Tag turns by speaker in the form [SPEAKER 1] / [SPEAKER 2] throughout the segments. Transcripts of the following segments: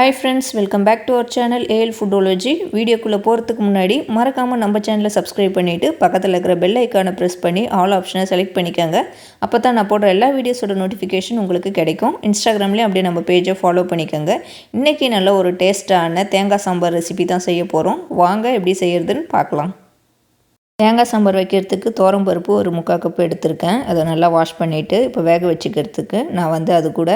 [SPEAKER 1] Hi friends, welcome back to our channel AL Foodology. வீடியோக்குள்ள போறதுக்கு முன்னாடி மறக்காம நம்ம சேனலை சப்ஸ்கிரைப் பண்ணிட்டு பக்கத்துல இருக்கிற பெல் ஐகானை பிரஸ் பண்ணி ஆல் ஆப்ஷனை செலக்ட் பண்ணிக்கங்க. அப்பதான் நான் போடுற எல்லா வீடியோஸோட நோட்டிஃபிகேஷன் உங்களுக்கு கிடைக்கும். இன்ஸ்டாகிராம்லயே அப்படியே நம்ம பேஜை ஃபாலோ பண்ணிக்கங்க. இன்னைக்கு நல்ல ஒரு டேஸ்டான தேங்காய் சாம்பார் ரெசிபி தான் செய்ய போறோம். வாங்க எப்படி செய்யறதுன்னு பார்க்கலாம். தேங்காய் சாம்பார் வைக்கிறதுக்கு பருப்பு ஒரு 3/4 கப் எடுத்திருக்கேன். அதை நல்லா வாஷ் பண்ணிவிட்டு இப்போ வேக வச்சுக்கிறதுக்கு நான் அது கூட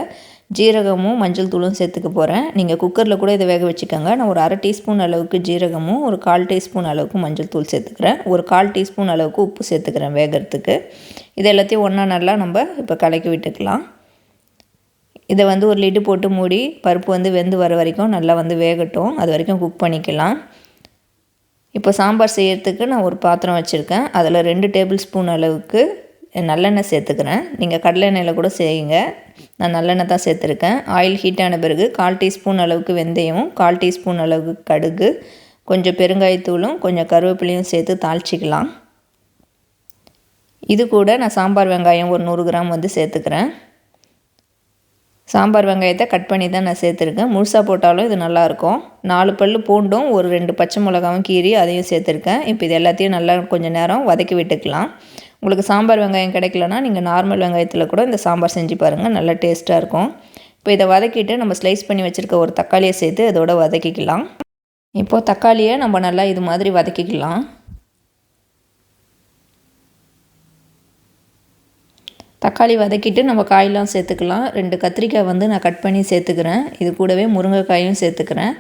[SPEAKER 1] ஜீரகமும் மஞ்சள் தூளும் சேர்த்துக்க போகிறேன். நீங்கள் குக்கரில் கூட இதை வேக வச்சுக்கோங்க. நான் ஒரு 1/2 டீஸ்பூன் அளவுக்கு ஜீரகமும் ஒரு 1/4 டீஸ்பூன் அளவுக்கு மஞ்சள் தூள் சேர்த்துக்கிறேன். ஒரு 1/4 டீஸ்பூன் அளவுக்கு உப்பு சேர்த்துக்கிறேன் வேகிறதுக்கு. இது எல்லாத்தையும் ஒன்றா நல்லா நம்ம இப்போ கலக்கி விட்டுக்கலாம். இதை ஒரு லிட்டு போட்டு மூடி பருப்பு வெந்து வர வரைக்கும் நல்லா வேகட்டும். அது வரைக்கும் குக் பண்ணிக்கலாம். இப்போ சாம்பார் செய்கிறதுக்கு நான் ஒரு பாத்திரம் வச்சுருக்கேன். அதில் 2 டேபிள் ஸ்பூன் அளவுக்கு நல்லெண்ணெய் சேர்த்துக்கிறேன். நீங்கள் கடலை எண்ணெயில் கூட செய்யுங்க. நான் நல்லெண்ணெய் தான் சேர்த்துருக்கேன். ஆயில் ஹீட் ஆன பிறகு 1/4 டீஸ்பூன் அளவுக்கு வெந்தயம், 1/4 டீஸ்பூன் அளவுக்கு கடுகு, கொஞ்சம் பெருங்காயத்தூளும் கொஞ்சம் கருவேப்பிலையும் சேர்த்து தாளிச்சிக்கலாம். இது கூட நான் சாம்பார் வெங்காயம் ஒரு 100 கிராம் சேர்த்துக்கிறேன். சாம்பார் வெங்காயத்தை கட் பண்ணி தான் நான் சேர்த்துருக்கேன். முழுசாக போட்டாலும் இது நல்லாயிருக்கும். 4 பல் பூண்டும் ஒரு 2 பச்சை மிளகாவும் கீரி அதையும் சேர்த்துருக்கேன். இப்போ இது எல்லாத்தையும் நல்லா கொஞ்சம் நேரம் வதக்கி விட்டுக்கலாம். உங்களுக்கு சாம்பார் வெங்காயம் கிடைக்கலனா நீங்கள் நார்மல் வெங்காயத்தில் கூட இந்த சாம்பார் செஞ்சு பாருங்கள், நல்லா டேஸ்ட்டாக இருக்கும். இப்போ இதை வதக்கிட்டு நம்ம ஸ்லைஸ் பண்ணி வச்சுருக்க ஒரு தக்காளியை சேர்த்து அதோட வதக்கிக்கலாம். இப்போது தக்காளியை நம்ம நல்லா இது மாதிரி வதக்கிக்கலாம். தக்காளி வதக்கிட்டு நம்ம காயெலாம் சேர்த்துக்கலாம். 2 கத்திரிக்காய் நான் கட் பண்ணி சேர்த்துக்கிறேன். இது கூடவே முருங்கைக்காயும் சேர்த்துக்கிறேன்.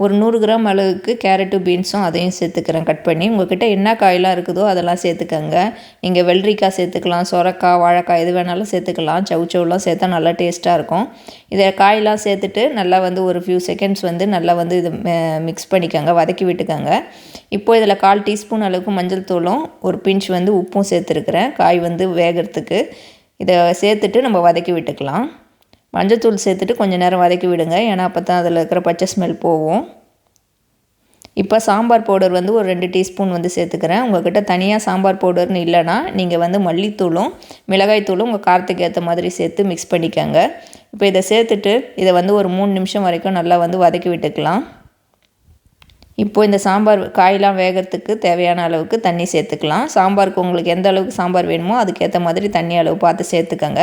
[SPEAKER 1] ஒரு 100 கிராம் அளவுக்கு கேரட்டு பீன்ஸும் அதையும் சேர்த்துக்கிறேன் கட் பண்ணி. உங்கள்கிட்ட என்ன காயெலாம் இருக்குதோ அதெல்லாம் சேர்த்துக்கங்க. நீங்கள் வெள்ளரிக்காய் சேர்த்துக்கலாம், சொரக்காய், வாழைக்காய் எது வேணாலும் சேர்த்துக்கலாம். சவுச்சவுலாம் சேர்த்தா நல்லா டேஸ்ட்டாக இருக்கும். இதை காயெலாம் சேர்த்துட்டு நல்லா ஒரு ஃபியூ செகண்ட்ஸ் நல்லா இது மிக்ஸ் பண்ணிக்கோங்க, வதக்கி விட்டுக்கோங்க. இப்போது இதில் 1/4 டீஸ்பூன் அளவுக்கு மஞ்சள் தூளும் ஒரு பிஞ்ச் உப்பும் சேர்த்துருக்குறேன் காய் வேகிறதுக்கு. இதை சேர்த்துட்டு நம்ம வதக்கி விட்டுக்கலாம். மஞ்சத்தூள் சேர்த்துட்டு கொஞ்சம் நேரம் வதக்கி விடுங்க. ஏன்னா அப்போ தான் அதில் இருக்கிற பச்சை ஸ்மெல் போகும். இப்போ சாம்பார் பவுடர் ஒரு 2 டீஸ்பூன் சேர்த்துக்கிறேன். உங்கள்கிட்ட தனியாக சாம்பார் பவுடர்னு இல்லைனா நீங்கள் மல்லித்தூளும் மிளகாய்த்தூளும் உங்கள் காரத்துக்கு ஏற்ற மாதிரி சேர்த்து மிக்ஸ் பண்ணிக்கோங்க. இப்போ இதை சேர்த்துட்டு இதை ஒரு 3 நிமிஷம் வரைக்கும் நல்லா வதக்கி விட்டுக்கலாம். இப்போது இந்த சாம்பார் காயெலாம் வேகிறதுக்கு தேவையான அளவுக்கு தண்ணி சேர்த்துக்கலாம். சாம்பாருக்கு உங்களுக்கு எந்த அளவுக்கு சாம்பார் வேணுமோ அதுக்கேற்ற மாதிரி தண்ணி அளவு பார்த்து சேர்த்துக்கோங்க.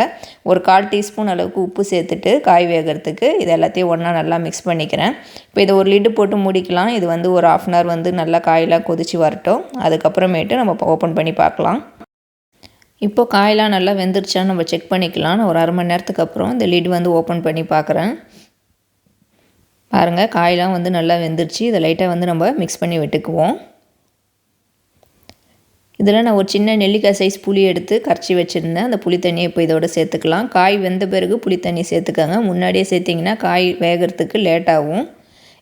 [SPEAKER 1] ஒரு 1/4 டீஸ்பூன் அளவுக்கு உப்பு சேர்த்துட்டு காய் வேகிறதுக்கு இது எல்லாத்தையும் ஒன்றா நல்லா மிக்ஸ் பண்ணிக்கிறேன். இப்போ இதை ஒரு லிட்டு போட்டு மூடிக்கலாம். இது ஒரு 1/2 அன் ஹவர் நல்லா காயெலாம் கொதித்து வரட்டும். அதுக்கப்புறமேட்டு நம்ம ஓப்பன் பண்ணி பார்க்கலாம். இப்போது காயெலாம் நல்லா வெந்துருச்சான்னு நம்ம செக் பண்ணிக்கலாம். நான் ஒரு 1/2 மணி நேரத்துக்கு அப்புறம் இந்த லிட் ஓப்பன் பண்ணி பார்க்குறேன். பாருங்கள், காயெலாம் நல்லா வெந்துருச்சு. இதை லைட்டாக நம்ம மிக்ஸ் பண்ணி விட்டுக்குவோம். இதில் நான் ஒரு சின்ன நெல்லிக்காய் சைஸ் புளி எடுத்து கரைச்சி வச்சுருந்தேன். அந்த புளி தண்ணியை இப்போ இதோட சேர்த்துக்கலாம். காய் வெந்த பிறகு புளி தண்ணி சேர்த்துக்கோங்க. முன்னாடியே சேர்த்திங்கன்னா காய் வேகிறதுக்கு லேட் ஆகும்.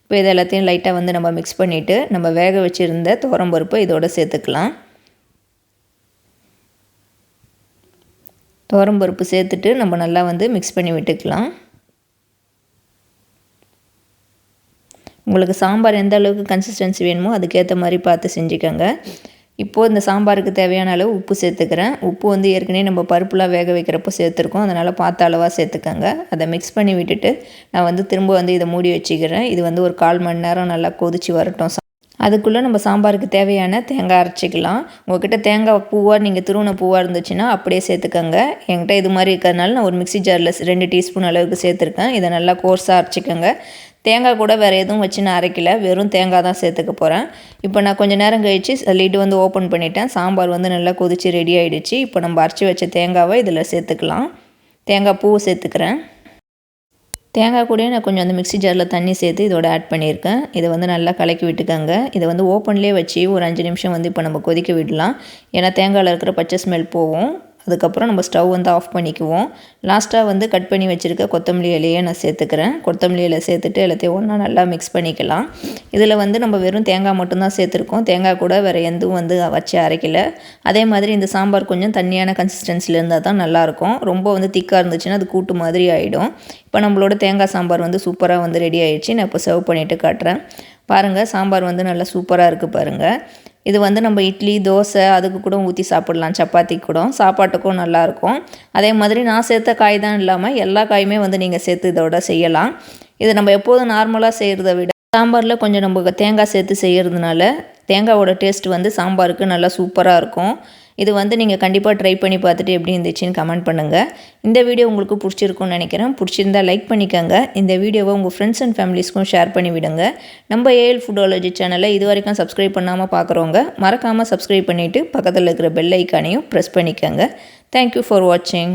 [SPEAKER 1] இப்போ இது எல்லாத்தையும் லைட்டாக நம்ம மிக்ஸ் பண்ணிவிட்டு நம்ம வேக வச்சுருந்த பருப்பை இதோட சேர்த்துக்கலாம். பருப்பு சேர்த்துட்டு நம்ம நல்லா மிக்ஸ் பண்ணி விட்டுக்கலாம். உங்களுக்கு சாம்பார் எந்த அளவுக்கு கன்சிஸ்டன்சி வேணுமோ அதுக்கேற்ற மாதிரி பார்த்து செஞ்சுக்கோங்க. இப்போது இந்த சாம்பாருக்கு தேவையான அளவு உப்பு சேர்த்துக்கிறேன். உப்பு ஏற்கனவே நம்ம பருப்புலாம் வேக வைக்கிறப்போ சேர்த்துருக்கோம். அதனால் பார்த்த அளவாக சேர்த்துக்கோங்க. அதை மிக்ஸ் பண்ணி விட்டுட்டு நான் திரும்ப இதை மூடி வச்சுக்கிறேன். இது ஒரு 1/4 மணி நேரம் நல்லா கொதித்து வரட்டும். அதுக்குள்ளே நம்ம சாம்பாருக்கு தேவையான தேங்காய் அரைச்சிக்கலாம். உங்கள்கிட்ட தேங்காய் பூவாக நீங்கள் துருவன பூவாக இருந்துச்சுன்னா அப்படியே சேர்த்துக்கோங்க. என்கிட்ட இது மாதிரி இருக்கிறதுனால நான் ஒரு மிக்ஸி ஜாரில் 2 டீஸ்பூன் அளவுக்கு சேர்த்துருக்கேன். இதை நல்லா கோர்ஸாக அரைச்சிக்கோங்க. தேங்காய் கூட வேறு எதுவும் வச்சு நான் அரைக்கல, வெறும் தேங்காய் தான் சேர்த்துக்க போகிறேன். இப்போ நான் கொஞ்சம் நேரம் கழித்து லிட் ஓப்பன் பண்ணிட்டேன். சாம்பார் நல்லா கொதித்து ரெடி ஆகிடுச்சு. இப்போ நம்ம அரைச்சி வச்ச தேங்காவை இதில் சேர்த்துக்கலாம். தேங்காய் பூ சேர்த்துக்கிறேன். தேங்காய் கூட நான் கொஞ்சம் மிக்ஸி ஜாரில் தண்ணி சேர்த்து இதோட ஆட் பண்ணியிருக்கேன். இதை நல்லா கலக்கி விட்டுக்கோங்க. இதை ஓப்பன்லேயே வச்சு ஒரு 5 நிமிஷம் இப்போ நம்ம கொதிக்க விடலாம். ஏன்னா தேங்காயில் இருக்கிற பச்சை ஸ்மெல் போகும். அதுக்கப்புறம் நம்ம ஸ்டவ் ஆஃப் பண்ணிக்குவோம். லாஸ்ட்டாக கட் பண்ணி வச்சுருக்க கொத்தமல்லி இலையை நான் சேர்த்துக்கிறேன். கொத்தமல்லி இலை சேர்த்துட்டு எல்லாத்தையும் ஒன்றா நல்லா மிக்ஸ் பண்ணிக்கலாம். இதில் நம்ம வெறும் தேங்காய் மட்டும்தான் சேர்த்துருக்கோம். தேங்காய் கூட வேறு எதுவும் வச்சு அரைக்கல. அதே மாதிரி இந்த சாம்பார் கொஞ்சம் தண்ணியான கன்சிஸ்டன்சியில் இருந்தால் தான் நல்லாயிருக்கும். ரொம்ப திக்காக இருந்துச்சுன்னா அது கூட்டு மாதிரி ஆகிடும். இப்போ நம்மளோட தேங்காய் சாம்பார் சூப்பராக ரெடி ஆகிடுச்சு. நான் இப்போ சர்வ் பண்ணிவிட்டு காட்டுறேன். பாருங்கள், சாம்பார் நல்லா சூப்பராக இருக்குது பாருங்கள். இது வந்து நம்ம இட்லி தோசை அதுக்கு கூட ஊற்றி சாப்பிடலாம், சப்பாத்தி கூட சாப்பாட்டுக்கும் நல்லாயிருக்கும். அதே மாதிரி நான் சேர்த்த காய் தான் இல்லாமல் எல்லா காயுமே வந்து நீங்கள் சேர்த்து இதோட செய்யலாம். இது நம்ம எப்போதும் நார்மலாக செய்கிறத விட சாம்பாரில் கொஞ்சம் நம்ம தேங்காய் சேர்த்து செய்கிறதுனால தேங்காயோட டேஸ்ட் வந்து சாம்பாருக்கு நல்லா சூப்பராக இருக்கும். இது வந்து நீங்கள் கண்டிப்பாக ட்ரை பண்ணி பார்த்துட்டு எப்படி இருந்துச்சுன்னு கமெண்ட் பண்ணுங்கள். இந்த வீடியோ உங்களுக்கு பிடிச்சிருக்கும்னு நினைக்கிறேன். பிடிச்சிருந்தால் லைக் பண்ணிக்கோங்க. இந்த வீடியோவை உங்கள் ஃப்ரெண்ட்ஸ் அண்ட் ஃபேமிலிஸ்க்கும் ஷேர் பண்ணி விடுங்க. நம்ம ஏஎல் ஃபுட்டாலஜி சேனலை இது வரைக்கும் சப்ஸ்கிரைப் பண்ணாமல் பார்க்குறவங்க மறக்காமல் சப்ஸ்கிரைப் பண்ணிவிட்டு பக்கத்தில் இருக்கிற பெல் ஐக்கானையும் ப்ரெஸ் பண்ணிக்கோங்க. தேங்க்யூ ஃபார் வாட்சிங்.